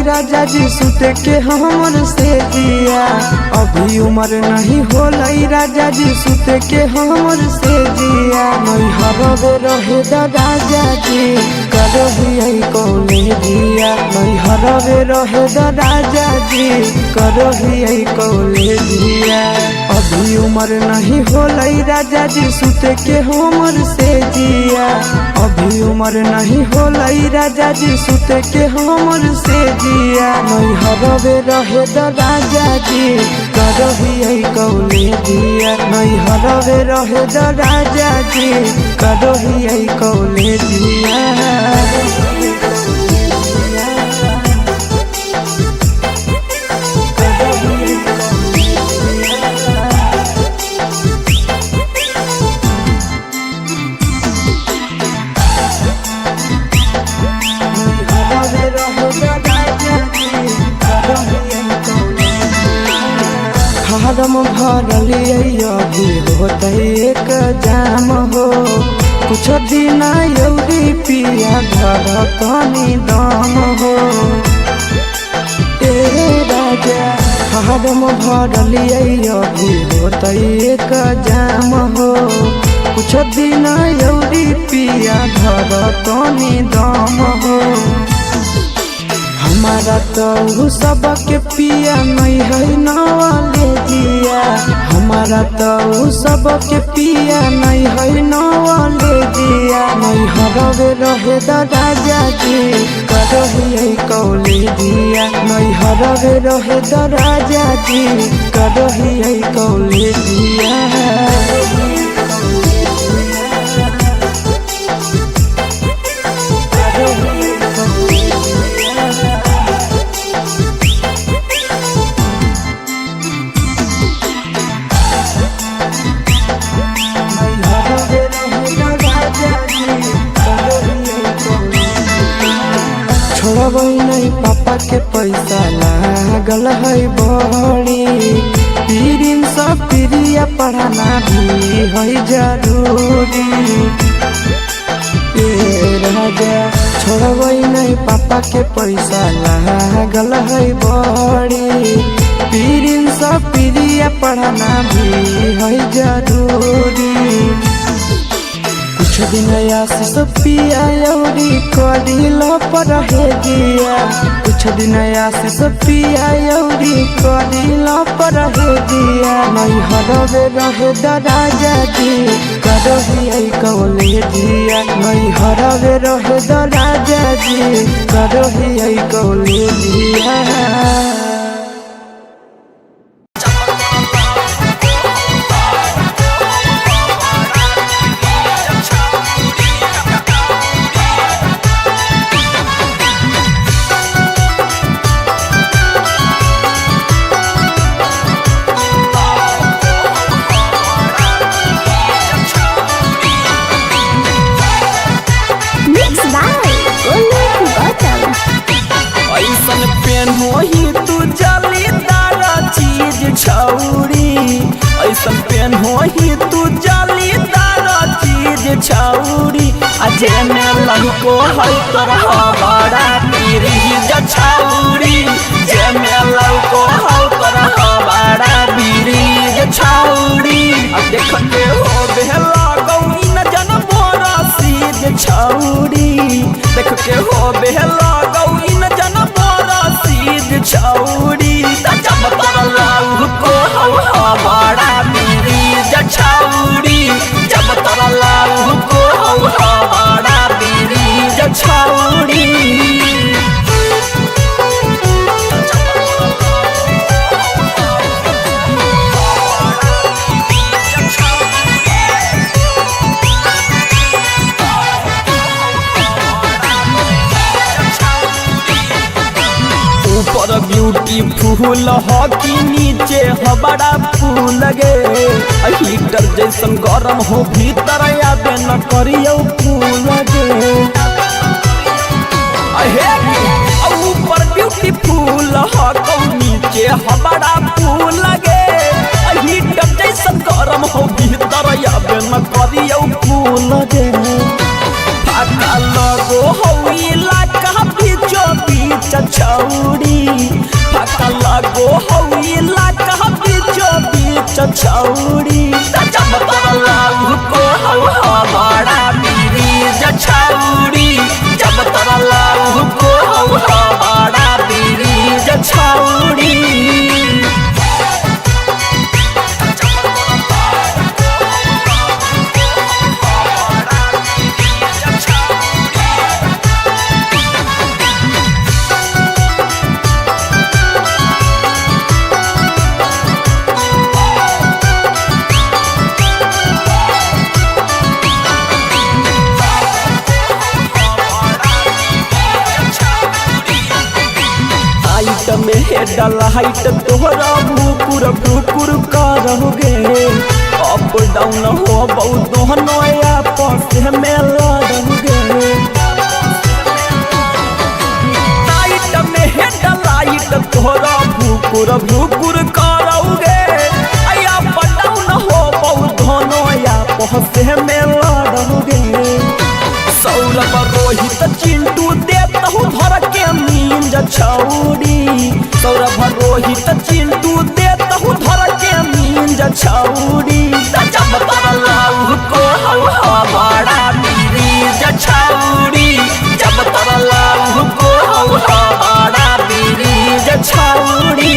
राजा जी सुते के हमर से दिया। अभी उम्र नहीं होलई राजा जी सुते के हमर से दिया। नहीं हरवे रहे राजा जी करही कौले दिया। नहीं हरवे रहे राजा जी करही कौले दिया। अभी उम्र नहीं होलई राजा जी सुते के हमर से दिया। अभी उम्र नहीं होलई राजा जी सुते के हमर से दिया। नहीं हरवे रहे राजा जी करही कौले दिया। नहीं हरवे रहे राजा जी करही कौले दिया। फारम भरलिए अभी होते एक जाम हो। कुछ दिन यौरी पिया घर तनी दाम हो। ए राजा फारम भरलिए अभी होते एक जाम हो। कुछ दिन यौरी पिया घर तनी दाम हो। हमारा तो सबके पिया नहीं है नवाले दिया। हमारा तो सबके पिया नहीं है नवाले दिया। नहीं हरवे रहे राजा जी करही कौले दिया। नहीं हरवे रहे राजा जी करही कौले दिया। छोड़बई नहीं पापा के पैसा लागल है बड़ी। पीरिन सब प्रिया पढ़ाना भी है जरूरी। राजा छोड़बई नहीं पापा के पैसा लागल है बड़ी। पीरिन सब प्रिया पढ़ाना भी है जरूरी। कुछ दिन आशीष पिया यौरी कदिल पर रहे दिया। कुछ दिन आशीष पिया यौरी कदिल पर रहे दिया। नहीं हरवे रहे राजा जी करही कौले दिया। नहीं हरवे रहे राजा जी करही कौले दिया। तू जालीदार चीज छौरी। ऐसन पेन होही तू जालीदार चीज छौरी। अजे में लहको है तोरा बड़ा पीरी छौरी। जे में लहको है तोरा बड़ा पीरी छौरी। देख के हो बेहला गौरी न जन बोरा सीज छौरी। देख के हो बेहला गौरी न जन छौरी। जब तोरा लाऊ को बड़ा पीरी छौरी। जब तोरा लाऊ को बड़ा पीरी छौरी। ऊपर ब्यूटीफुल हो कि नीचे हो बड़ा फूल गे। हीटर जैसन गरम हो भीतर आबे न करियो फूल गे। ऊपर ब्यूटीफुल हो तो नीचे हो बड़ा फूल गे। हीटर जैसन गरम हो भीतर आबे न करियो फूल गे। फाका लगो हो इलाका बीचो बीच छौ छौरी फका लगो हौई लाका बीचो बीच छौरी जब तोरा लाऊ को हौ बड़ा बीरीज छौरी जब तोरा लाऊ को हौ बड़ा बीरीज छौरी में हेडल हाइट तोहरा भूकुर भूकुर करोगे अप डाउन हो बहुत दोनों आपस में लड़ोगे हाइट में हेडल हाइट तोहरा भूकुर भूकुर करोगे अप डाउन हो बहुत दोनों आपस में लड़ोगे सौरभ रोहित चिंटू देता हूँ धर के मींज छौरी सौरभ रोहित चिंटू देता हूँ धर के मींज छौरी जब तोरा लाऊ को हौ बड़ा बीरीज छौरी जब तोरा लाऊ को हौ बड़ा बीरीज छौरी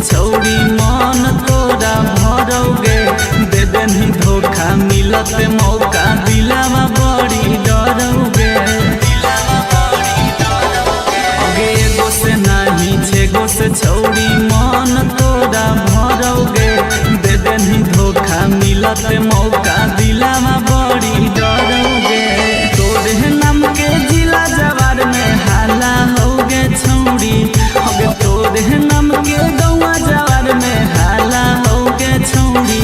छौरी मन तोरा भरोगे दे देनी धोखा मिलत मौका दिलावा बड़ी डरोगे अगे एगो से नहीं छेगो से छौरी मन तोरा भरोगे दे देनी धोखा मिलत मौका दिलावा बड़ी डरोगे तोरे नाम के जिला जवार में हाला होगे छौरी अगे तोरे नाम के गौवा जवार में हाला होगे छौरी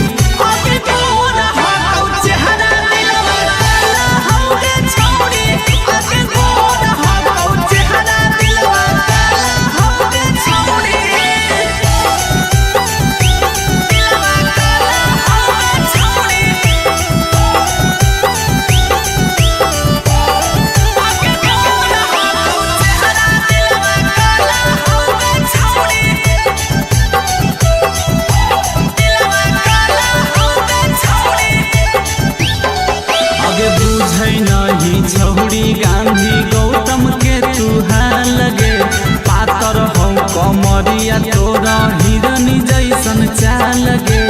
अगे तोरा हो चेहरा दिलवा काला होगे छौरी अगे तोरा हो चेहरा दिलवा काला होगे छौरी दिलवा काला होगे छौरी अगे तोरा हो चेहरा दिलवा काला होगे छौरी आगे बुझै नहीं छौरी गांधी गौतम के तू लगे पातर हो कमरिया तोरा हिरनी जैसन चाल गे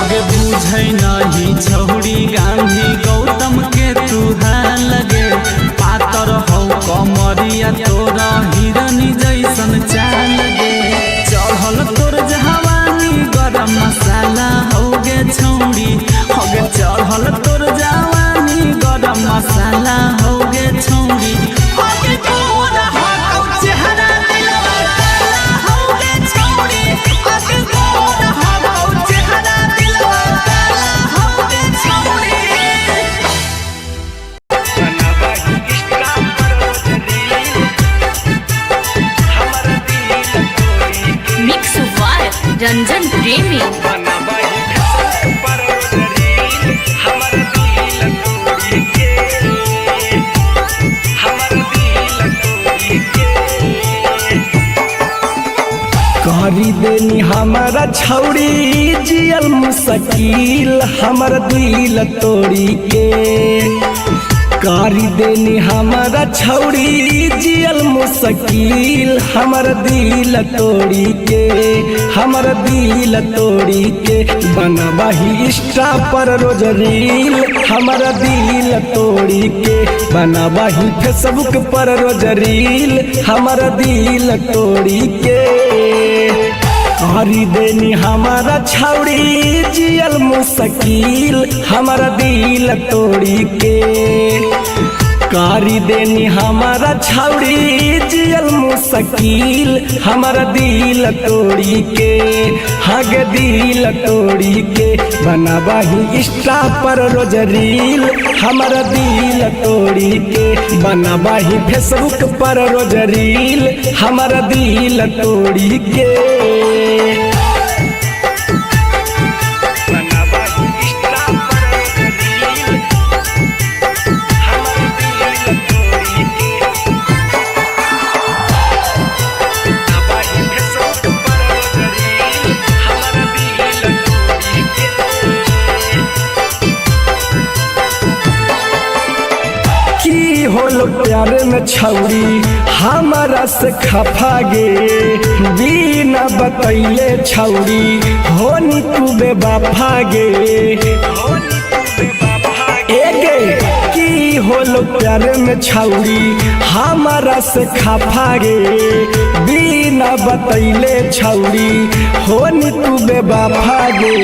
आगे बुझै नहीं छौरी गांधी गौतम के तू लगे पातर हो कमरिया तोरा हिरनी जैसन चाल गे चढ़ल तोर जवानी गरम मसाला होगे छौरी होगे चढ़ल तोर जवानी गरम मसाला होगे छौरी होगे तोरा हो चेहरा दिलवा काला होगे छौरी होगे तोरा हो चेहरा दिलवा काला होगे छौरी रंजन प्रेमी। करी देनी हमारा छौड़ी जियल मुश्किल हमर दिल तोड़ी के। करी देनी हमारा छौड़ी जियल मुश्किल हमर दिल तोड़ी के। हमर दिल तोड़ी के बनबही इंस्टा पर रोज रील हमर दिल तोड़ी के। बनबही फेसबुक पर रोज रील हमर दिल तोड़ी के। करी देनी हमारा छौड़ी जियल मुश्किल हमारा दिल तोड़ी के। करी देनी हमारा छौड़ी जियल मुश्किल हमारा दिल तोड़ी के। हग दिल तोड़ी के बनबही इंस्टा पर रोज रील हमारा दिल तोड़ी के। बनबही फेसबुक पर रोज रील हमारा दिल तोड़ी के। होलो प्यारे में छौड़ी हमारा से खफा गे। बिना बतैले छौड़ी होनी तू बेवफा गे। एगे की होलो प्यारे में छौड़ी हमारा से खफा गे। बिना बतैले छौड़ी होनी तू बेवफा गे।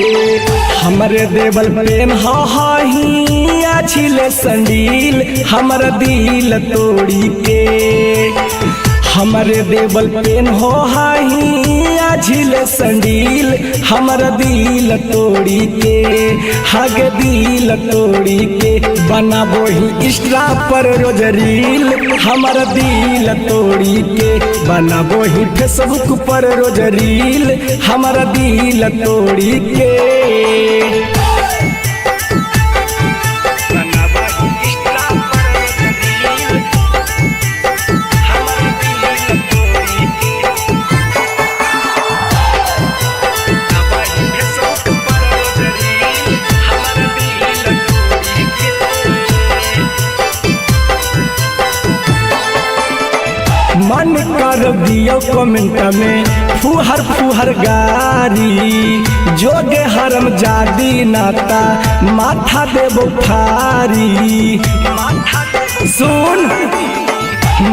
हमरे देवल प्रेम हाही छिले संडील हमर दिल तोड़ी के। हमरे देवल पेन हो हाही झिले संडील हमर दिल तोड़ी के। हग दिल तोड़ी के बनाबोही इंस्टा पर रोज रील हमर दिल तोड़ी के। बनाबोही फेसबुक पर रोज रील हमर दिल तोड़ी के। मन कर दियो कमेंट में फुहर फुहर गारी। जोगे हरम जादी नाता माथा देबो फारी। सुन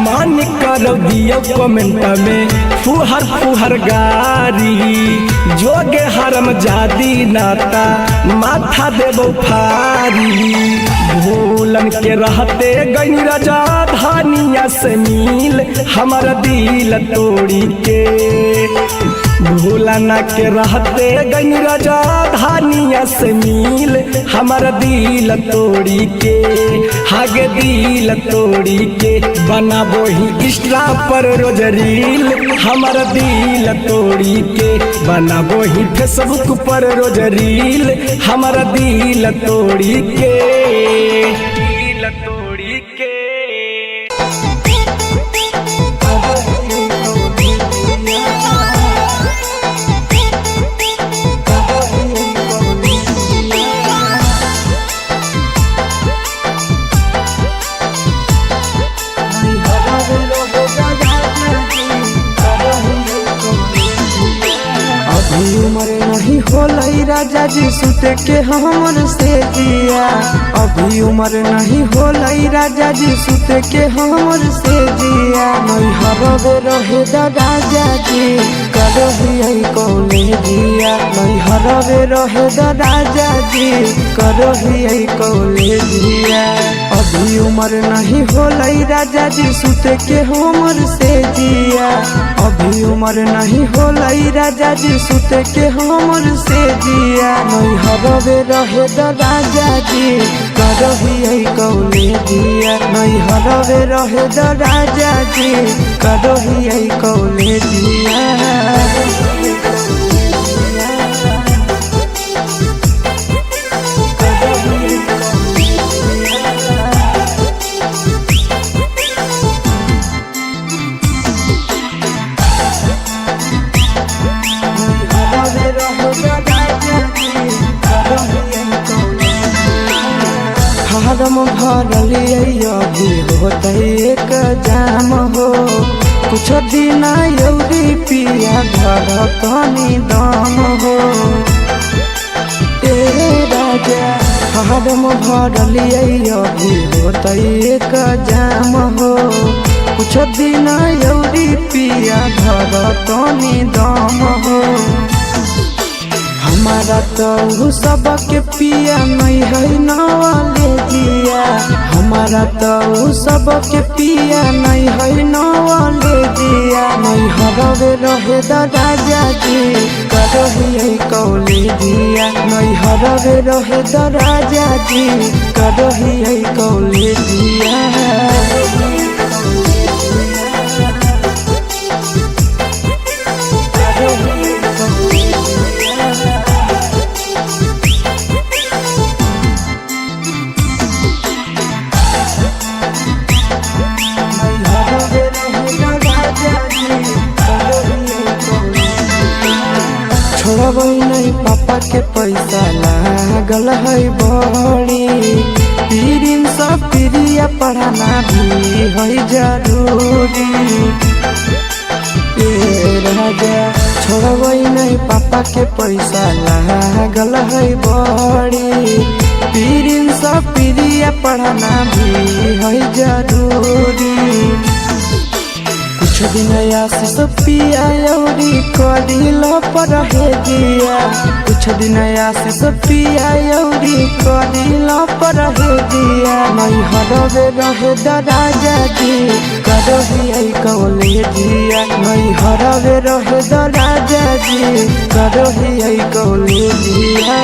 मन कर दियो कमेंट में फुहर फुहर गारी। जोगे हरम जादी नाता माथा देबो फारी। भूलन के रहते गई रजा धानिया से मिल हमारा दिल तोड़ी के। भूलना के रहते गई रजा धानिया से मिल हमारा दिल तोड़ी के। हागे दिल तोड़ी के बनाबोही इंस्टा पर रोज रील हमारा दिल तोड़ी के। बनाबोही फेसबुक पर रोज रील हमारा दिल तोड़ी के। दिल तोड़ी के उम्र नहीं होलई राजा जी सुत के हमर से जिया। अभी उम्र नहीं होलई राजा जी सुत के हमर से जिया। नहीं हरबे रहे राजा जी करही कौले जिया। नहीं हरबे रहे राजा जी करही कौले जिया। अभी उम्र नहीं होलई राजा जी सुत के हमर से जिया। अभी उम्र नहीं होलई राजा जी सुत के हमर से जिया। नहीं हरबे रहे राजा जी करही कौले जिया। नहीं हरबे रहे राजा जी करही कौले जिया। हरम भरलिए अभी होते एक जाम हो कुछ दिन यौरी पिया घर तनी दम हो ए राजा हरम भरलिए अभी होते एक जाम हो कुछ दिन यौरी पिया घर तनी दम हो हमारा तो सबके पिया नहीं है नवाले दिया हमारा तो सबके पिया नहीं है नवाले दिया नहीं हरवे रहे राजा जी करही कौले दिया नहीं हरवे रहे राजा जी करही कौले दिया छोड़बै नहीं पापा के पैसा लागल है बड़ी पीरिन सब प्रिया पढ़ाना भी है जरूरी राजा छोड़बै नहीं पापा के पैसा लागल है बड़ी पीरिन सब प्रिया पढ़ाना भी है जरूरी कुछ दिन आशीष पिया यौरी कदिल पर दिया कुछ दिन आशीष पिया यौरी कदिल पर दिया नहीं हरवे रहे राजा जी करही कौले दिया नहीं हरवे रहे राजा जी करही कौले दिया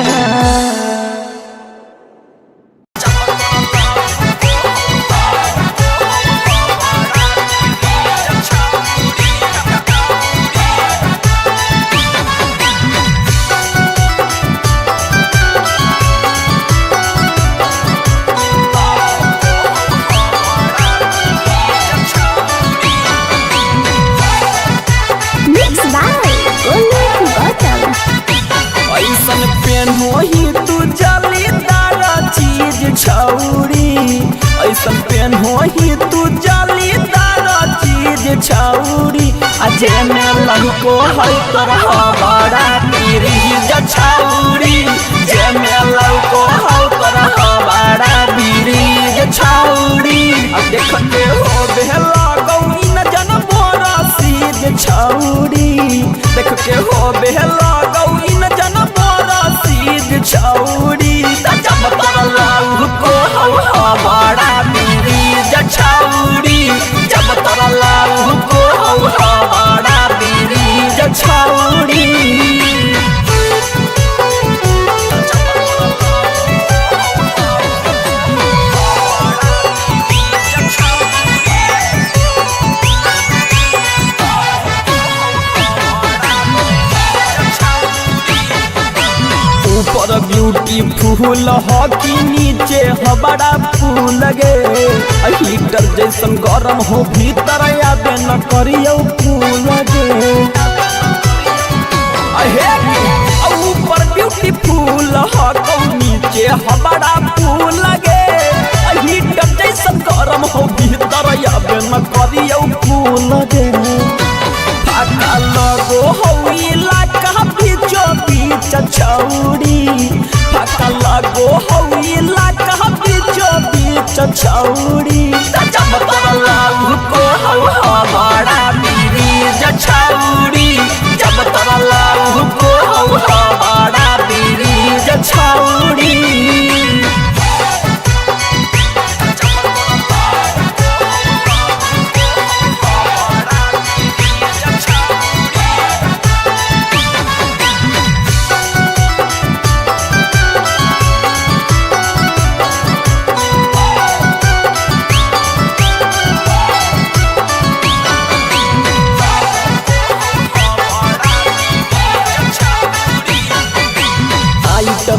ऐसन पेन होही तू जालीदार चीज छौरी अजे में लहको है तोरा बड़ा पीरी छौरी जे में लहको है तोरा बड़ा पीरी छौरी देखते हो बेहला गौरी न जन बोरा सीज छौरी देख के हो बेहला गौरी न जन बोरा सीज छौरी जब तोरा लहको है बड़ा पीरी छौरी जब तोरा लहको है बड़ा पीरी छौरी ऊपर ब्यूटीफुल हो कि नीचे हो बड़ा फूल गे हीटर जैसन गरम हो भीतर आबे न करियो फूल गे ऊपर ब्यूटीफुल हो कि नीचे हो बड़ा फूल गे हीटर जैसन गरम हो भीतर आबे न करियो फूल गे फाका लगो हो इलाका बीचो बीच छौरी फाका लगो हो इलाका बीचो बीच छौरी जब तोरा लहको है बड़ा पीरी छौरी जब तोरा लहको है बड़ा पीरी छौरी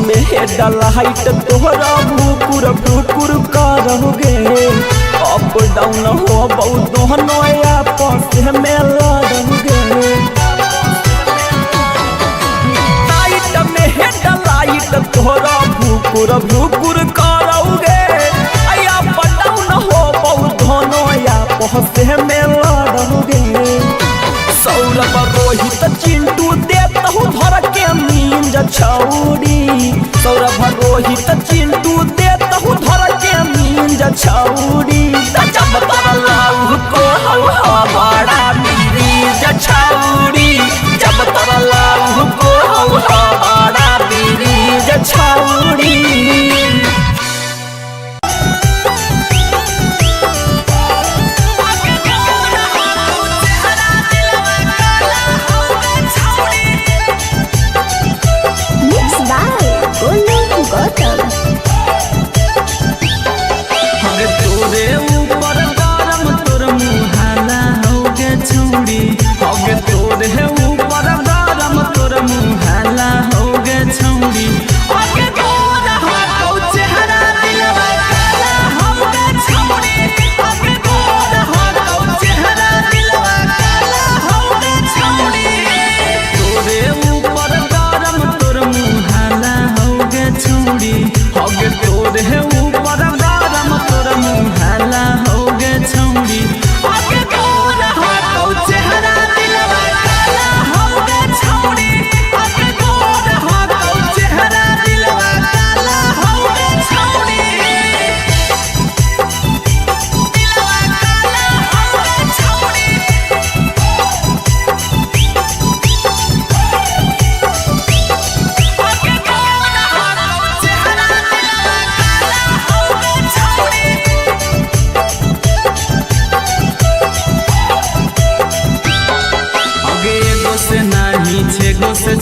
में हेडल हाइट तोहरा भूकुर भूकुर करोगे अप डाउन हो बहुत दोनों आपस में लड़ोगे नाइट में हेडल हाइट तोहरा भूकुर भूकुर करोगे तोहसे में लड़ोगे। सौरभ रोहित चिंटू देतहु धर के मींज छौरी। सौरभ रोहित चिंटू देतहु धर के मींज छौरी। जब तरलाऊ को हवा बड़ा बीरीज छौरी। जब तरलाऊ को हवा बड़ा बीरीज छौरी।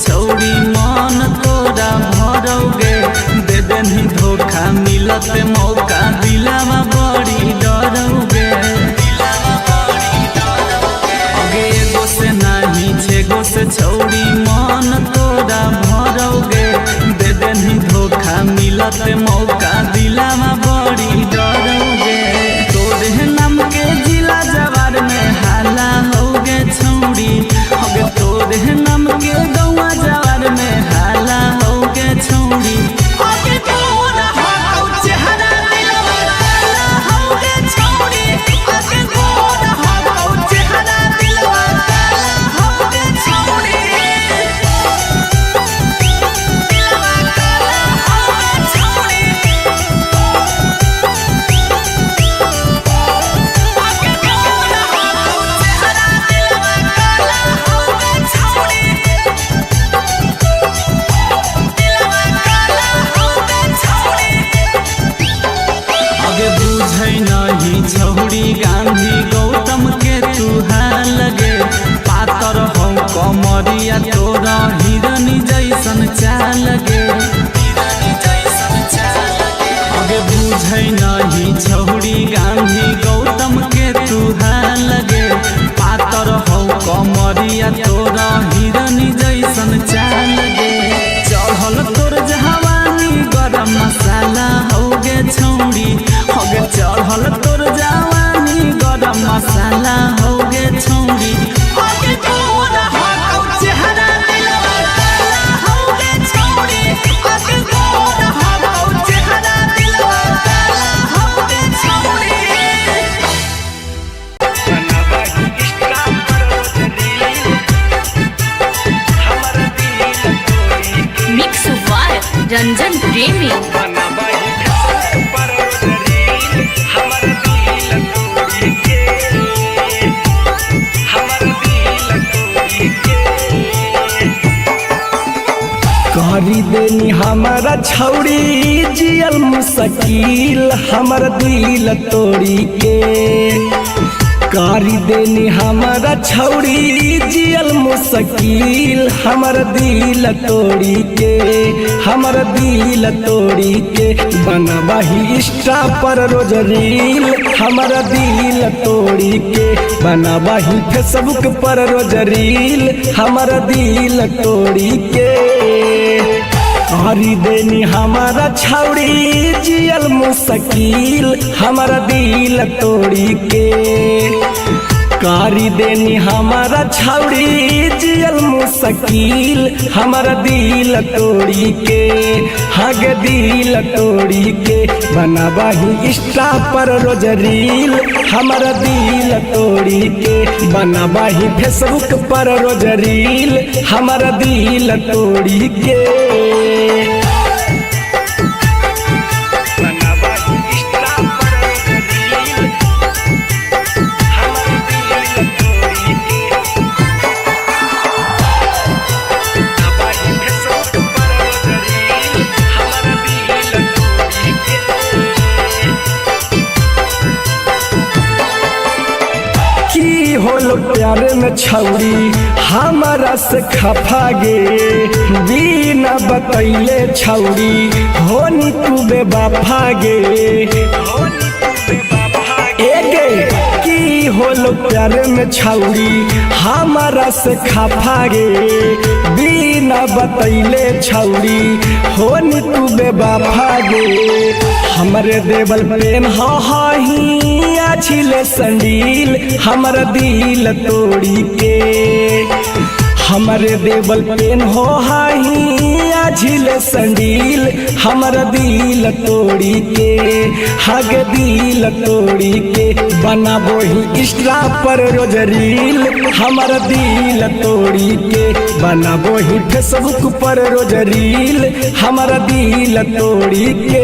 छौड़ी मन तोरा भरोगे। दे देनी धोखा मिलत मौका दिलावा बड़ी डरोगे। अगे एगो से नहीं छेगो से छौड़ी मन तोरा भरोगे। दे देनी धोखा मिलत मौका दिलावा बड़ी डरोगे। तोरे नाम के जिला जवार में हाला होगे छौड़ी। अगे तोरे नाम के गौवा जवार में हाला होगे छौड़ी। आगे गोरा हो चेहरा दिलवा काला होगे छौड़ी। आगे गोरा हो चेहरा दिलवा काला होगे छौड़ी। दिलवा काला होगे छौड़ी। आगे गोरा हो चेहरा दिलवा काला होगे छौड़ी। आगे बुझै नहीं छौड़ी गांधी गौतम के तू लगे। पातर हो कमरिया तोरा हिरनी जैसन चाल गे। आगे बुझै नहीं छौड़ी गांधी गौतम के तू लगे। पातर हो कमरिया तोरा हिरनी जैसन चाल गे। चढ़ल तोर जवानी गरम मसाला होगे छौड़ी। होगे चढ़ल तोर जवानी गरम मसाला होगे छौड़ी। आगे गोरा हो चेहरा दिलवा काला होगे छौड़ी। आगे गोरा हो चेहरा दिलवा काला होगे छौड़ी। मिक्स वाय रंजन प्रेमी। करी देनी हमारा छौड़ी जियल मुश्किल हमर दिल तोड़ी के। करी देनी हमारा छौड़ी जियल मुश्किल हमर दिल तोड़ी के। हमर दिल तोड़ी के बनबही इंस्टा पर रोज रील। हमर दिल तोड़ी के बनबही फेसबुक पर रोज रील। हमर दिल तोड़ी के करी देनी हमारा छौड़ी जियल मुश्किल हमर दिल तोड़ी के। कारी देनी हमारा छौड़ी जियल मुश्किल हमारा दिल तोड़ी के हग दिल तोड़ी के बनाबाही इंस्टा पर रोज रील हमारा दिल तोड़ी के बनाबाही फेसबुक पर रोज रील हमारा दिल तोड़ी के होलो प्यारे में छौड़ी हमारा से खफा गे बिना बतैले छौड़ी होनी तू बेवफा गे एगे की होलो प्यारे में छौड़ी हमारा से खफा गे बिना बतैले छौड़ी होनी तू बेवफा गे हमरे देवल प्रेम हाही छिले संडील हमारा दिल तोड़ी के हमारे देवल पेन हो हाही झिले संडील हमारा दिल तोड़ी के हग दिल तोड़ी के बनाबो ही इंस्टा पर रोज रील हमारा दिल तोड़ी के बनाबो ही फेसबुक पर रोज रील हमारा दिल तोड़ी के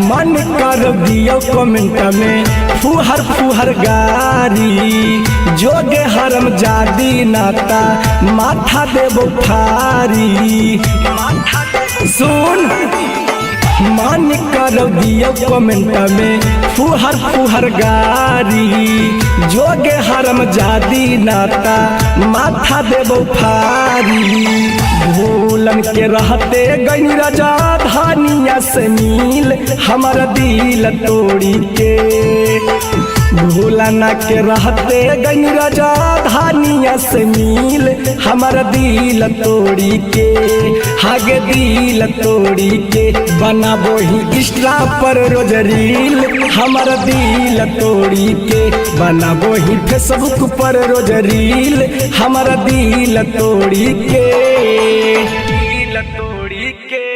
मन कर दियो कमेंट में फुहर फुहर गारी जोगे हरम जादी नाता माथा देबो फारी सुन मन कर दियो कमेंट में फुहर फुहर गारी जोगे हरम जादी नाता माथा देबो फारी भूलन के रहते गई राजा धानिया से मिल हमारा दिल तोड़ी के भूलना के रहते गई राजा धानिया से मिल हमारा दिल तोड़ी के हागे दिल तोड़ी के बनाबो ही इंस्टा पर रोज रील हमारा दिल तोड़ी के बनाबो ही फेसबुक पर रोज रील हमारा दिल तोड़ी के तोड़ी के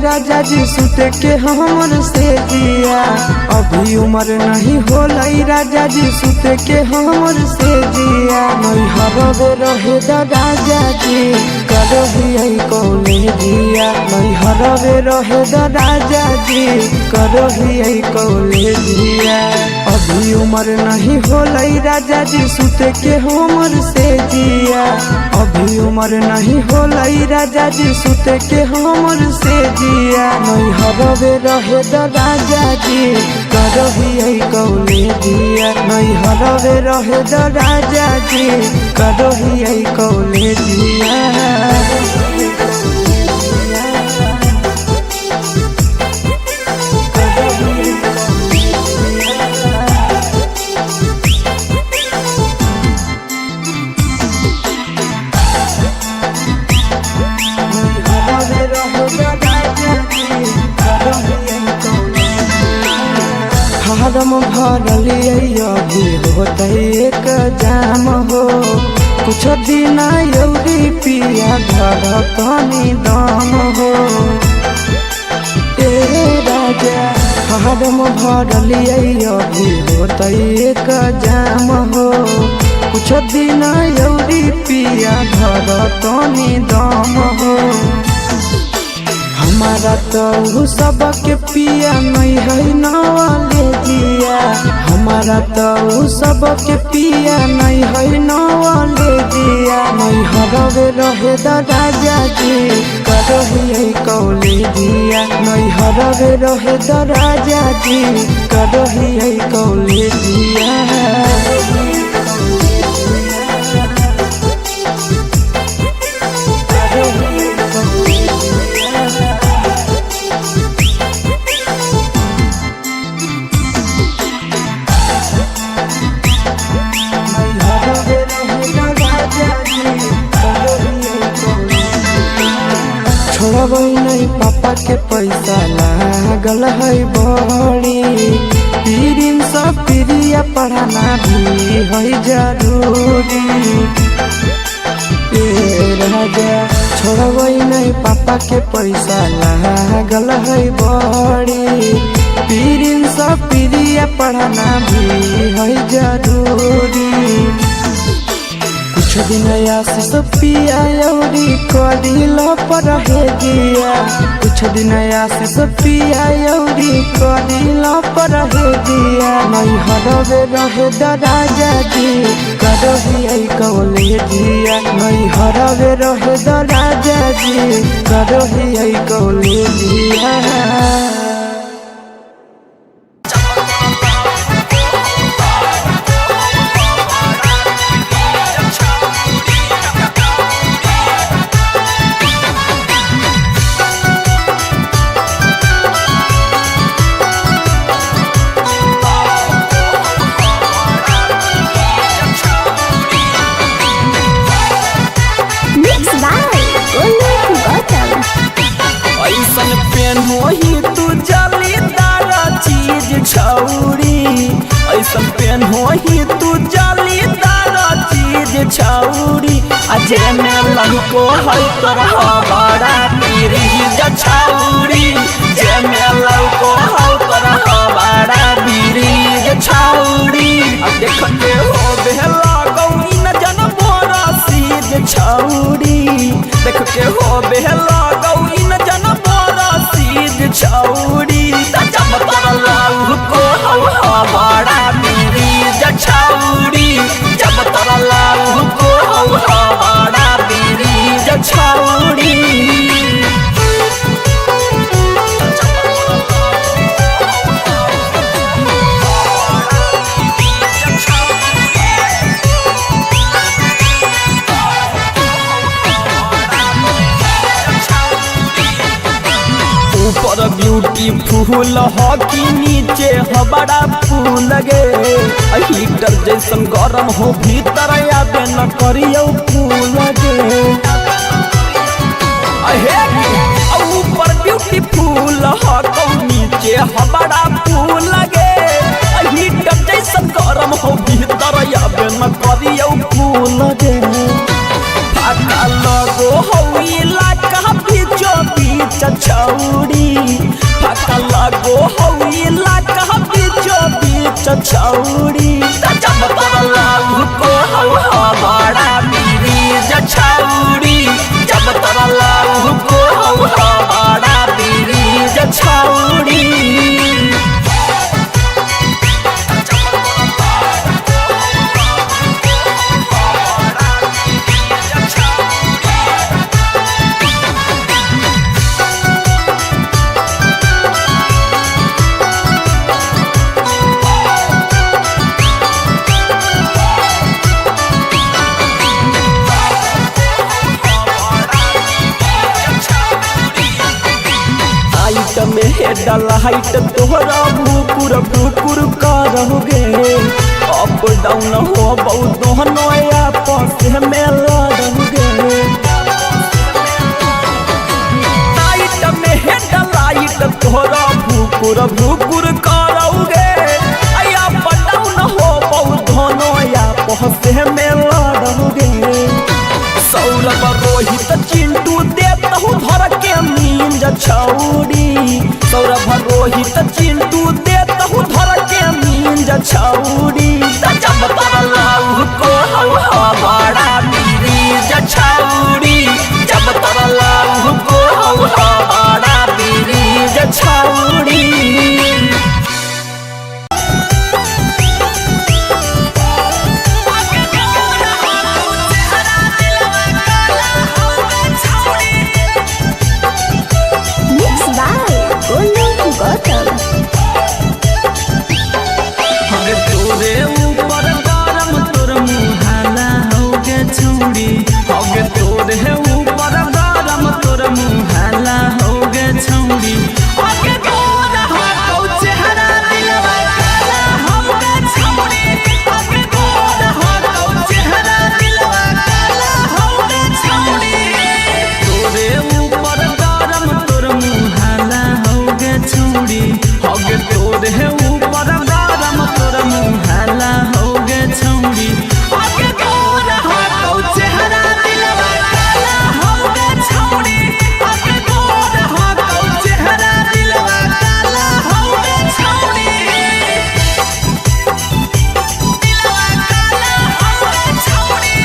राजा जी सुते के हमर से जिया अभी उम्र नहीं होलई राजा जी सुते के हमर से जिया नहीं हरबे रहे राजा जी करहिए कौले जिया नहीं हरबे रहे राजा जी करहिए कौले जिया अभी उम्र नहीं होलई राजा जी सुते के हमर से जिया अभी उम्र नहीं होलई राजा जी सुते के हमर से जिया नहीं हरबे रहे राजा जी करहिए कौले जिया नहीं हरबे रहे राजा जी करहिए कौले जिया फारम भरलिए अभी होते एक जाम हो कुछ दिन यौरी पिया घर तनी दाम हो ए राजा फारम भरलिए अभी होते एक जाम हो कुछ दिन यौरी पिया घर तनी दाम हो हमारा तो सबके पिया नहीं है नवाले दिया, हमारा तो सबके पिया नहीं है नवाले दिया। नहीं हरवे रहे द राजा जी करही कौले दिया, नहीं हरवे रहे द राजा जी करही कौले दिया। छोड़ब नहीं पापा के पैसा लागल है बड़ी, पीरिन सब प्रिय पढ़ाना भी है जरूरी। राजा छोड़ब नहीं पापा के पैसा लागल है बड़ी, पीरिन सब प्रिय पढ़ाना भी है जरूरी। कुछ दिन आशीष पिया यौरी कदिल पर रहे दिया, कुछ दिन आशीष पिया यौरी कदिल पर रहे दिया। नहीं हरवे रहे द राजा जी करही कौले दिया, नहीं हरवे रहे द राजा जी करही कौले दिया। ऐसन पेन होही तू जालीदार चीज छौरी, ऐसन पेन होही तू जालीदार चीज छौरी। अजे में लहको है तरह बड़ा बीरीज छौरी, जे में लहको है तरह बड़ा बीरीज छौरी। अब देखते हो बेहला गौरी न जन बोरा सीज छौरी, देख के हो बेहला गौरी न जन बोरा सीज छौरी। जब तरलाऊ को हवा बड़ा बीरीज छौरी, जब तरलाऊ को हवा बड़ा बीरीज छौरी। ऊपर ब्यूटीफुल हो कि नीचे हो बड़ा फूल गे, हीटर जैसन गरम हो भीतर आबे न करियो फूल गे। ऊपर ब्यूटीफुल हो तो नीचे हो बड़ा फूल गे, हीटर जैसन गरम हो भीतर आबे न करियो फूल गे। फाका लगो हो इलाका बीचो बीच छौरी, फाका लगो हो इलाका बीचो बीच छौरी। जब तरलाऊ को हवा बड़ा बीरीज छौरी, जब तरलाऊ को हवा बड़ा बीरीज छौरी। में हेडल हाइट तोहरा भूकुर भूकुर करोगे, अप डाउन हो बहुत नया पास में लड़ोगे। हाइट में हेडल हाइट तोहरा भूकुर भूकुर करोगे, अप डाउन हो बहुत नया पास में लड़ोगे। सौरभ रोहित चिंटू देता हूँ धर के नींद छौरी, सौरभ रोहित चिंटू देता हूँ धर के नींद छौरी। जब तरलाऊ को हवा बड़ा बीरीज छौरी, जब तरलाऊ को हवा बड़ा छौड़ी। तोरे ऊपर गरम तोर मुहाला होगे छौड़ी, होगे तोरे ऊपर गरम तोर मुहाला होगे छौड़ी। होगे तोर हो चेहरा दिलवा काला होगे छौड़ी, होगे तोर हो चेहरा दिलवा काला होगे छौड़ी। तोरे ऊपर गरम तोर मुहाला होगे छौड़ी, होगे तोरे ऊपर गरम तोर मुहाला होगे छौड़ी। होगे तोर हो चेहरा दिलवा काला होगे छौड़ी, होगे तोर हो चेहरा दिलवा काला होगे छौड़ी। दिलवा काला होगे छौड़ी।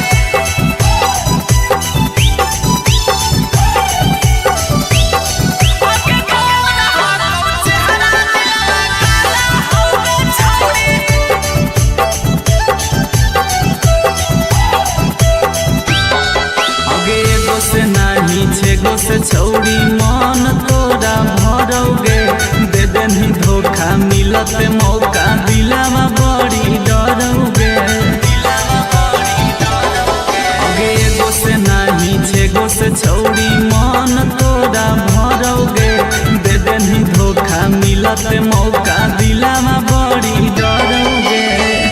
होगे तोर हो चेहरा दिलवा काला होगे छौड़ी। आगे एगो से नाही छेगो से छौड़ी मन तोरा भरोगे, दे देनी धोखा मिलत मौका दिलावा बड़ी डरोगे। आगे एगो से नाही छेगो से छौड़ी मन तोरा भरोगे, दे देनी धोखा मिलत मौका दिलावा बड़ी डरोगे।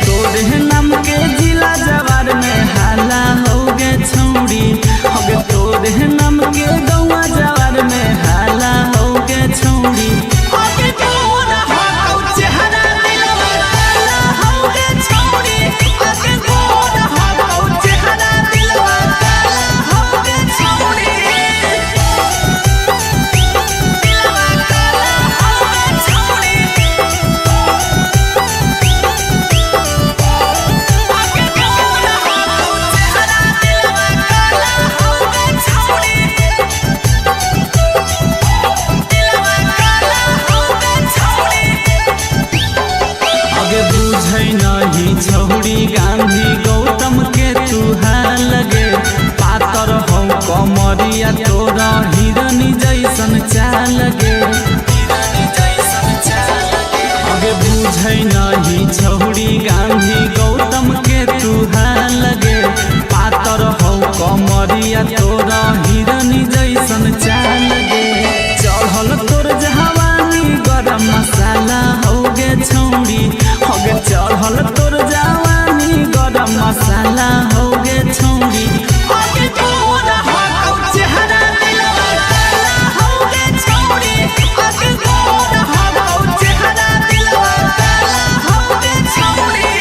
तोरे नाम के जिला जवार में हाला होगे छौड़ी, होगे तोरे नाम के गौवा जवार में हाला होगे छौड़ी। होगे तोर हो चेहरा दिलवा काला होगे छौड़ी, होगे तोर हो चेहरा दिलवा काला होगे छौड़ी। दिलवा काला होगे छौड़ी। होगे तोर हो चेहरा दिलवा काला होगे छौड़ी। दिलवा काला होगे छौड़ी। आगे बुझै नहीं छौड़ी गांधी गौतम के तू लगे, पातर हो कमरिया तोरा हिरनी जैसन चाल गे। आगे बुझै नहीं छौड़ी गांधी गौतम के तू लगे, पातर हो कमरिया तोरा हिरनी जैसन चाल गे। चढ़ल तोर जवानी गरम मसाला होगे छौड़ी, होगे चढ़ल तोर जवानी गरम मसाला होगे छौड़ी। होगे तोर हो चेहरा दिलवा काला होगे छौड़ी, होगे तोर हो चेहरा दिलवा काला होगे छौड़ी।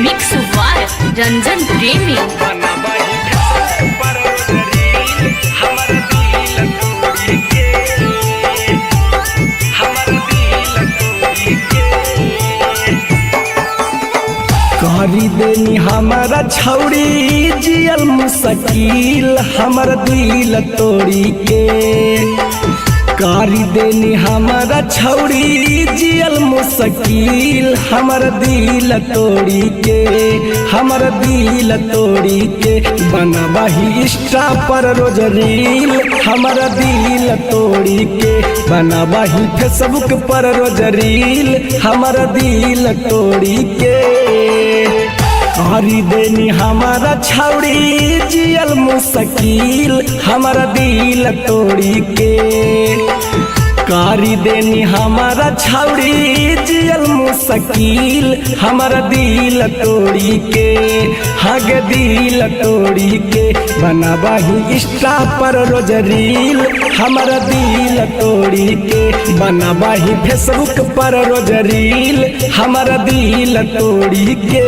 मिक्स वार रंजन प्रेमी। करी देनी हमारा छौड़ी जियल मुश्किल हमर दिल तोड़ी के। करी देनी हमारा छौड़ी जियल मुश्किल हमर दिल तोड़ी के, हमर दिल तोड़ी के। बनबही इंस्टा पर रोज रील हमर दिल तोड़ी के, बनबही फेसबुक पर रोज रील हमर दिल तोड़ी के। करी देनी हमारा छौड़ी जियल मुश्किल हमारा दिल तोड़ी के। करी देनी हमारा छौड़ी जियल मुश्किल हमारा दिल तोड़ी के, हग दिल तोड़ी के। बनबही इंस्टा पर रोज रील हमारा दिल तोड़ी के, बनबही फेसबुक पर रोज रील हमारा दिल तोड़ी के।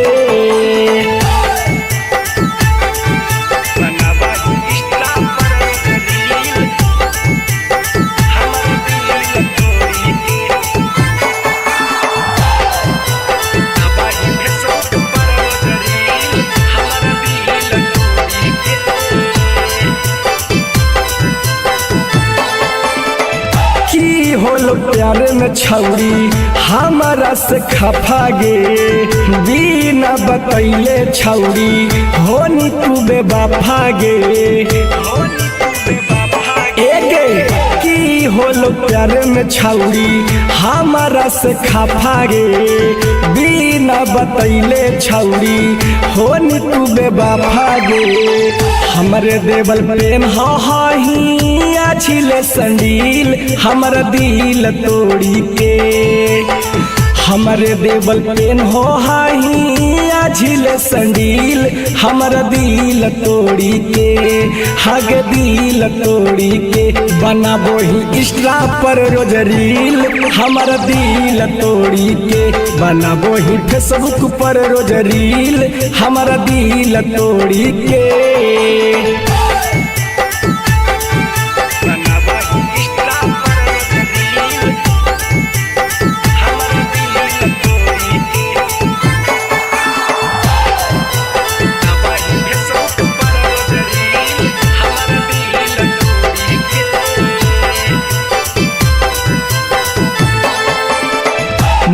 प्यार में छौरी हमारा से खफा गे बिना बतैले छौरी होनी तू बेवफा गे एगे की होलो प्यार में छौरी हमारा से खफा गे बिना बतैले छौरी होनी तू बेवफा गे हमरे देवल प्रेम हाही छिले संडील हमर दिल तोड़ी के हमरे देवल प्रेम हो हाही झिले संडील हमर दिल तोड़ी के हग दिल तोड़ी के बनाबो ही इंस्टा पर रोज रील हमर दिल तोड़ी के बनाबो ही फेसबुक पर रोज रील हमर दिल तोड़ी के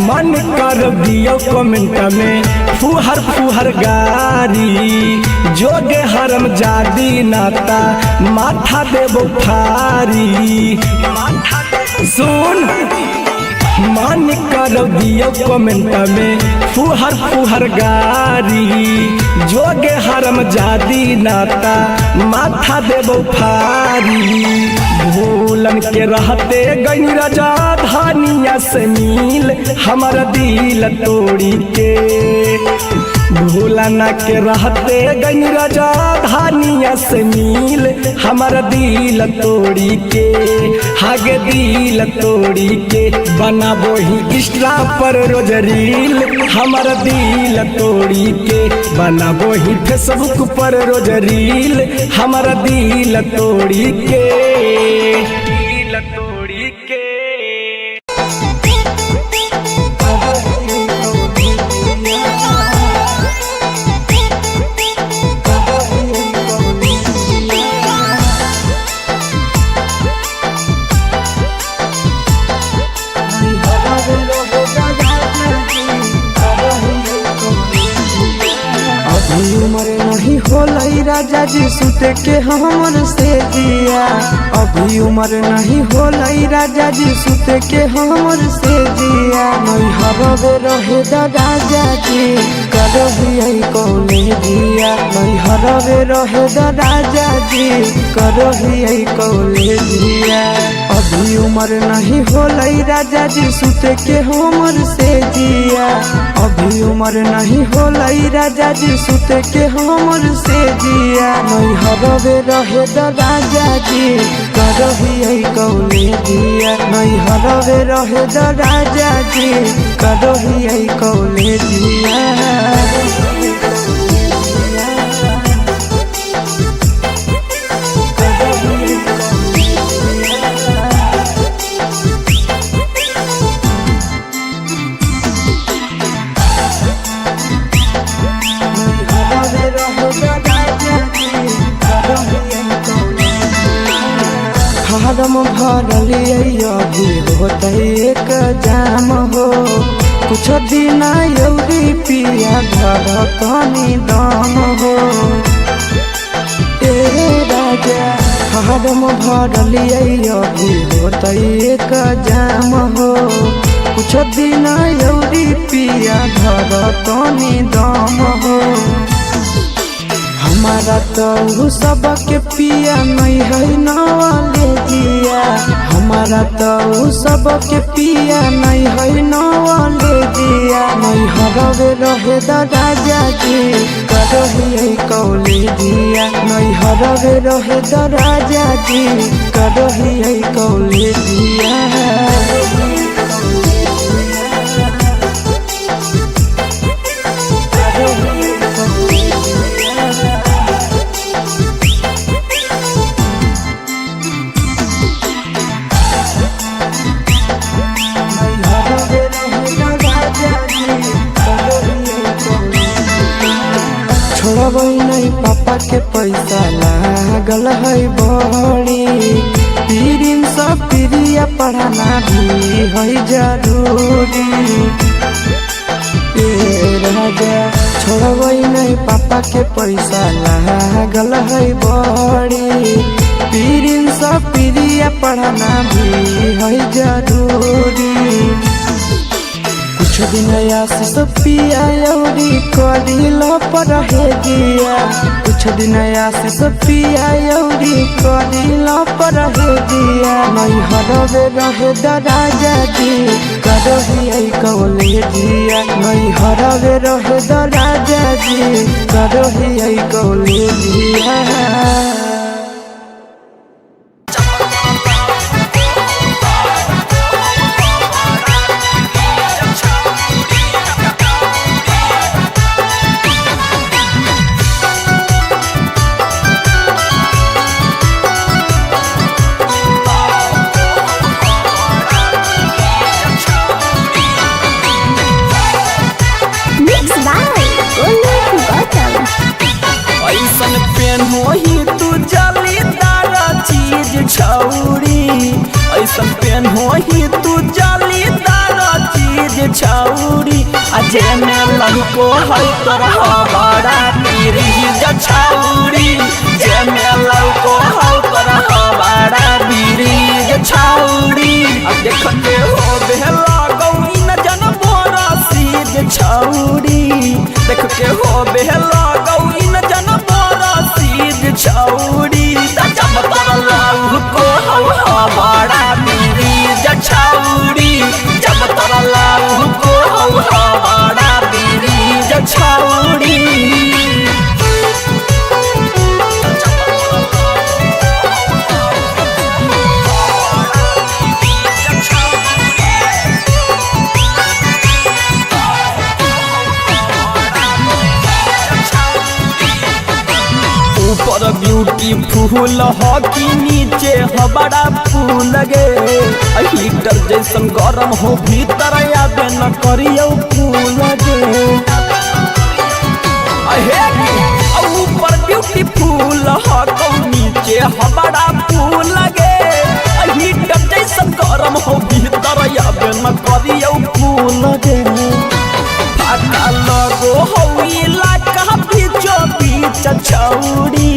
मन कर दियो कमेंट में फुहर फुहर गारी जोगे हरम जादी नाता माथा देबो फारी सुन मन कर दियो कमेंट में फुहर फुहर गारी जोगे हरम जादी नाता माथा देबो फारी भूलन के रहते गई राजा धानिया से मिल हमारा दिल तोड़ी के भूलना के रहते गई राजा धानिया से मिल हमारा दिल तोड़ी के हागे दिल तोड़ी के बनाबो ही इंस्टा पर रोज रील हमारा दिल तोड़ी के बनाबो ही फेसबुक पर रोज रील हमारा दिल तोड़ी के दिल तोड़ी के उम्र नहीं होलई राजा जी सुते के हमर से जिया अभी उम्र नहीं होलई राजा जी सुते के हमर से जिया नहीं हरवे रहे राजा जी करही कौले जिया नहीं हरवे रहे राजा जी करही कौले जिया अभी उम्र नहीं होलई राजा जी सुते के हमर से जिया अभी उम्र नहीं होलई राजा जी सुते के हमर से जिया नहीं हरवे रहे राजा जी करही कौले जिया नहीं हरवे रहे राजा जी करही कौले जिया फारम भरलिए अभी होते एक जाम हो कुछ दिन यौरी पिया घर तनी दम हो ए राजा फारम भरलिए अभी होते एक जाम हो कुछ दिन यौरी पिया घर तनी दम हो हमारा तो सबके पिया नहीं है नवाले जिया हमारा तो सबके पिया नहीं है नवाले जिया नहीं हरवे रहे राजा जी करही कौले जिया नहीं हरवे रहे राजा जी करही कौले जिया छोड़बै नहीं पापा के पैसा लागल है बड़ी पीरिन सब पीरी प्रिया पढ़ाना भी है जरूरी। राजा छोड़बई नहीं पापा के पैसा लागल है बड़ी। प्रिया पढ़ाना भी है जरूरी। कुछ दिन आशीष पिया यौरी करिल रहे दिया। कुछ दिन आशीष पिया यौरी करिल रहे दिया। नहीं हरवे रहे राजा जी करही कौले दिया। नहीं हरवे रहे राजा जी करही कौले दिया। ऐसन पेन होही तू जालीदार चीज छौरी। ऐसन पेन होही तू जालीदार चीज छौरी। अजे में लहको है तोरा बड़ा बीरीज छौरी। जे में लहको है तोरा बड़ा बीरीज छौरी। अब देखते हो बेहला गौरी न जन बोरा सीज छौरी। देख के हो बेहला गौरी न जन बोरा सीज छौरी। जब तरला को हो बड़ा बीरीज छौरी। जब तरला को हो बड़ा बीरीज छौरी। ऊपर ब्यूटीफुल हो कि नीचे हो बड़ा फूल गे। हीटर जैसन गरम हो भीतर आबे न करियो फूल गे। ऊपर ब्यूटीफुल हो तो नीचे हो बड़ा फूल गे। हीटर जैसन गरम हो भीतर आबे न करियो फूल गे। फाका लगो हो इलाका बीचो बीच छौरी।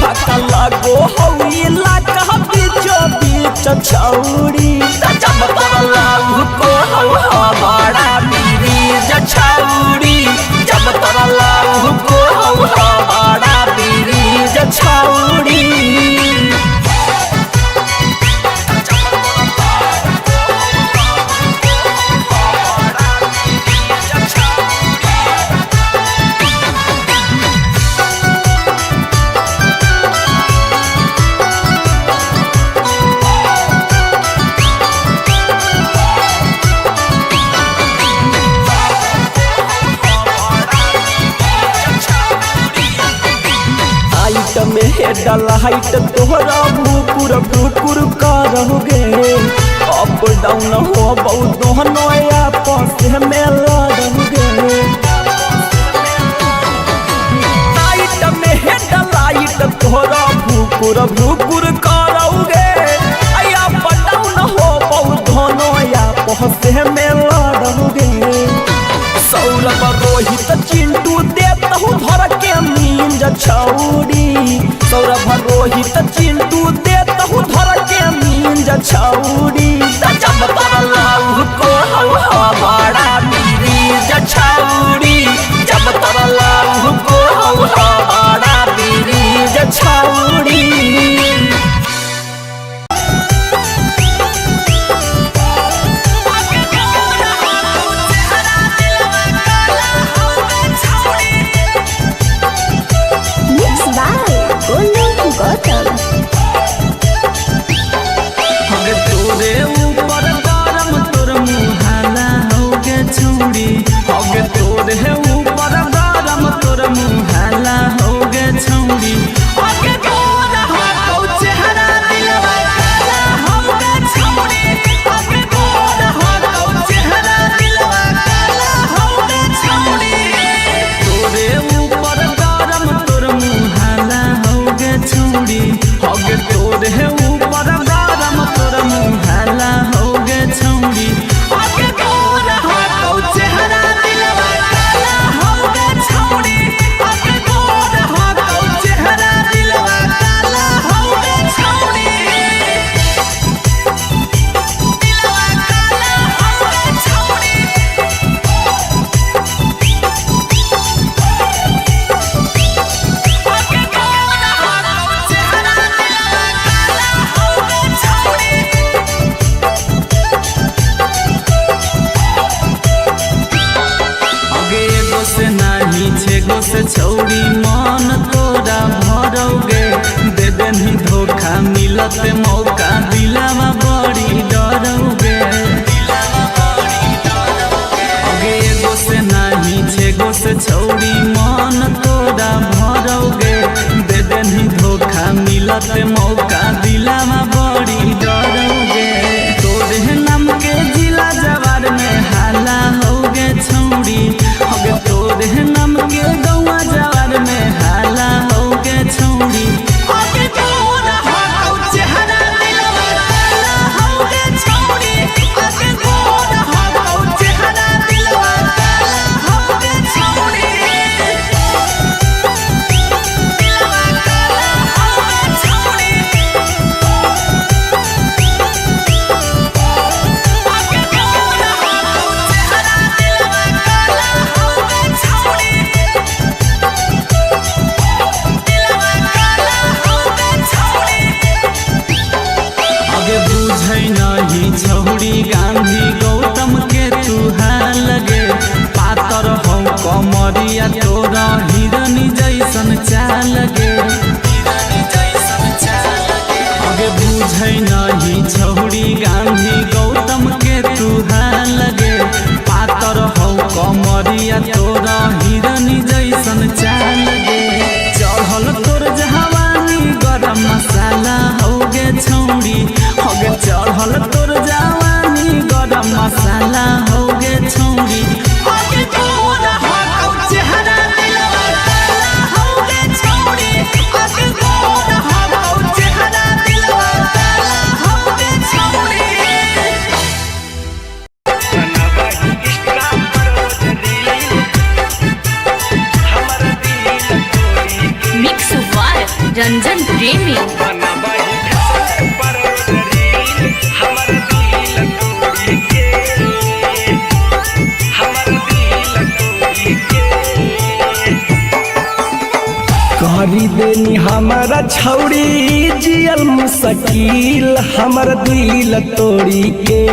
फाका लगो हो इलाका बीचो बीच छौरी। जब तरला को हो बड़ा बीरीज छौरी। जब तरला को हो बड़ा बीरीज छौरी। में हेडल हाइट तोहरा भूकुर भूकुर करोगे। अप डाउन हो बहुत नया पास में लड़ोगे। लाइट में हेडल लाइट तोहरा भूकुर भूकुर करोगे। अप डाउन हो बहुत नया पास में लड़ोगे। सौरभ रोहित चिंटू देता हूँ धर के नींद छौरी। सौरभ रोहित चिंटू देता हूँ धर के नींद छौरी। जब तरला को हो बड़ा बीरीज छौरी। जब तरला को हो बड़ा बीरीज छौरी। Gautam. तोरे तोरा हिरनी जैसन चाल गे आगे बुझै नहीं छौड़ी गांधी गौतम के तू हाल गे पातर हौ कमरिया तोरा हिरनी जैसन चाल गे चढ़ल तोर जवानी गरम मसाला हो गे छौड़ी हो गे चढ़ल तोर जवानी गरम मसाला हो गे छौड़ी आगे तोर हौ चेहरा दिलवा काला हो गे छौड़ी आगे तोर हौ चेहरा दिलवा काला हो गे छौड़ी मिक्स वार रंजन प्रेमी। करी देनी हमारा छौड़ी जियल मुश्किल हमर दिल तोड़ी के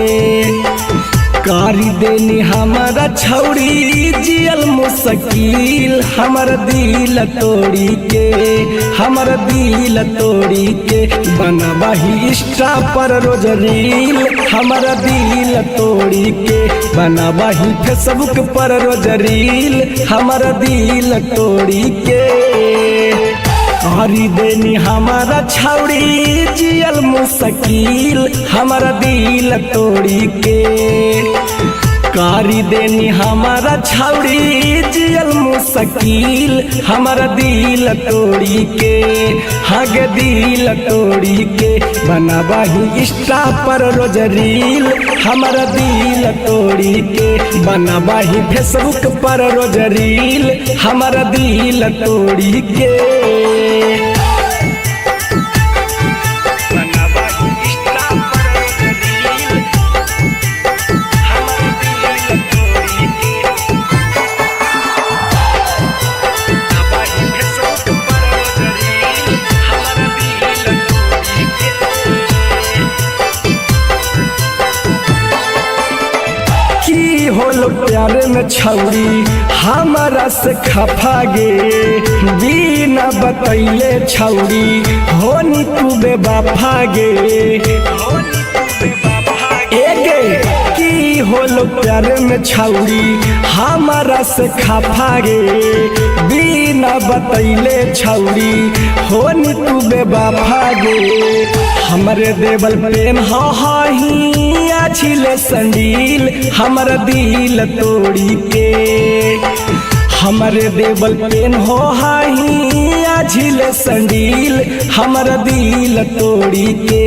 करी देनी हमारा छौड़ी जियल मुश्किल हमर दिल तोड़ी के हमर दिल तोड़ी के बनवाही इंस्टा पर रोज रील हमर दिल तोड़ी के बनवाही फेसबुक पर रोज रील हमर दिल तोड़ी के करी देनी हमारा छौड़ी जियल मुश्किल हमारा दिल तोड़ी के करी देनी हमारा छौड़ी जियल मुश्किल हमारा दिल तोड़ी के हग दिल तोड़ी के बनवाही इंस्टा पर रोज रील हमारा दिल तोड़ी के बनवाही फेसबुक पर रोज रील हमारा दिल तोड़ी के होलो प्यारे में छौड़ी हमारा से खफा गे बिना बतैले छौड़ी होनी तू बेवफा गे एगे की होलो प्यारे में छौड़ी हमारा से खफा गे बिना बतैले छौड़ी होनी तू बेवफा गे हमरे देवल प्रेम हाही छिले संडील हमर दिल तोड़ी के हमरे देवल पेन हो हाही झिले संडील हमर दिल तोड़ी के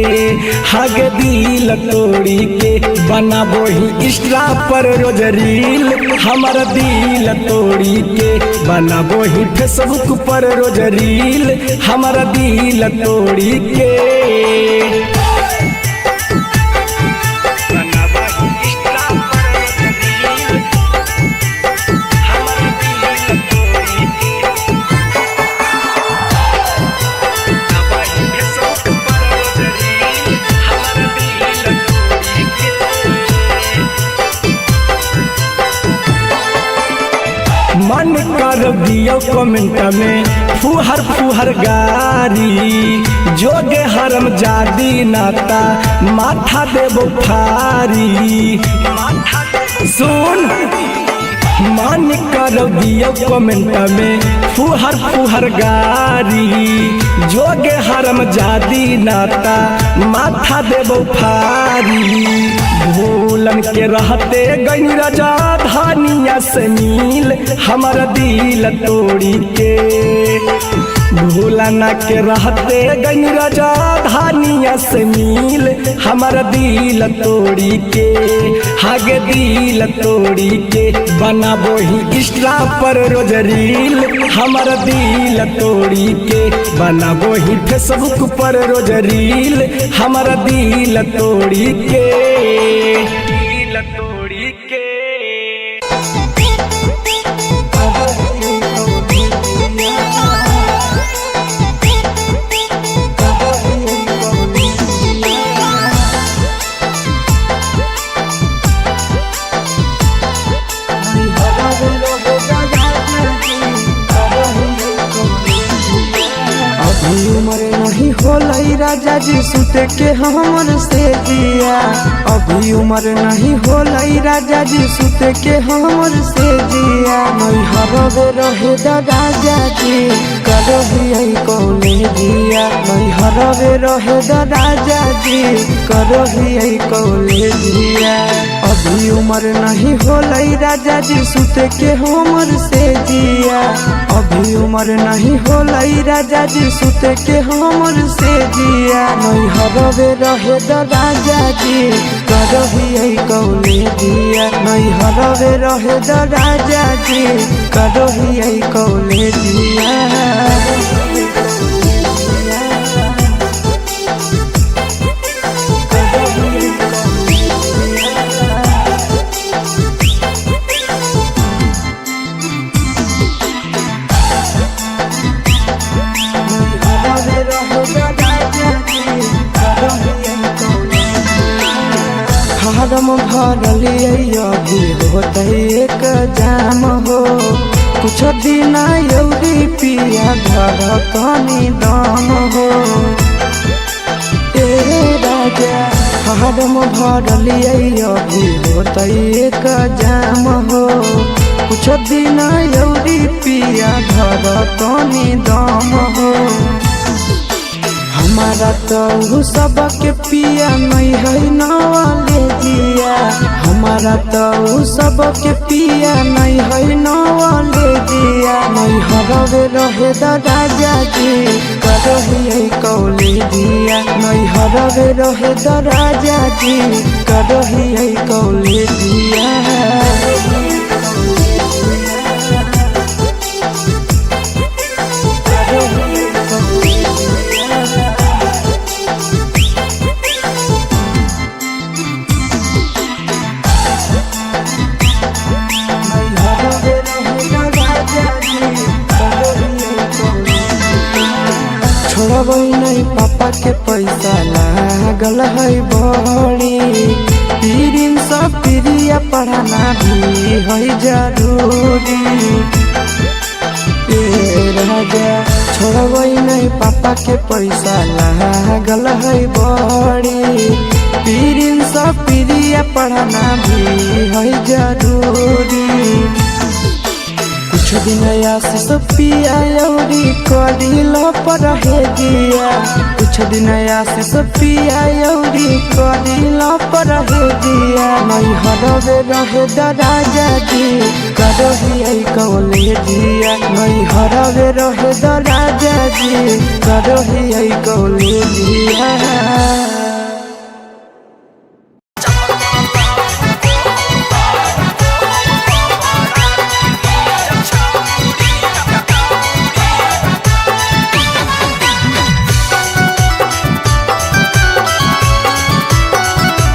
हग दिल तोड़ी के बनाबो ही इंस्टा पर रोज रील हमर दिल तोड़ी के बनाबो ही फेसबुक पर रोज रील हमर दिल तोड़ी के मन कर दियो कमेंट में फुहर फुहर गारी जोगे हरम जादी नाता माथा देबो फारी सुन मन कर दियो कमेंट में फुहर फुहर गारी जोगे हरम जादी नाता माथा देबो फारी भूलन के रहते गई राजा धानिया से मिल हमारा दिल तोड़ी के भूलना के रहते गई राजा धानिया से मिल हमारा दिल तोड़ी के हागे दिल तोड़ी के बनाबो ही इंस्टा पर रोज रील हमारा दिल तोड़ी के बनाबो ही फेसबुक पर रोज रील हमारा दिल तोड़ी के तोड़ी के अभी उम्र नहीं होलई राजा जी सुते के हमर से जिया। अभी उम्र नहीं होलई राजा जी सुते के हमर से जिया। नहीं हरवे रहे द राजा जी करही कौले जिया। नहीं हरवे रहे द राजा जी करही कौले जिया। अभी उम्र नहीं होलई राजा जी सुते के हमर से जिया। अभी उम्र नहीं होलई राजा जी सुते के हमर से जिया। नहीं हरवे रहे द राजा जी करही कौले जिया। नहीं हरवे रहे द राजा जी करही कौले जिया। फारम भरलिए अभी होते एक जाम हो। कुछ दिन यौरी पिया घर कनी दाम हो। ए राजा फारम भरलिए अभी होते एक जाम हो। कुछ दिन यौरी पिया घर कनी दाम हो। हमारा तो सबके पिया नहीं है नवाले जिया। हमारा तो सबके पिया नहीं है नवाले जिया। नहीं हरवे रहे द राजा जी करही कौले जिया। नहीं हरवे रहे द राजा जी करही कौले जिया। छोड़बई नहीं पापा के पैसा लागल है बड़ी। पीरिन सब प्रिया पढ़ाना भी है जरूरी। ए राजा छोड़बई नहीं पापा के पैसा लागल है बड़ी। पीरिन सब प्रिया पढ़ाना भी है जरूरी। कुछ दिन आशीष पिया यौरी कदिल पर है जिया। कुछ दिन आशीष पिया यौरी कदिल पर है जिया। नहीं हरवे रहे द राजा जी करही कौले जिया। नहीं हरवे रहे द राजा जी करही कौले जिया।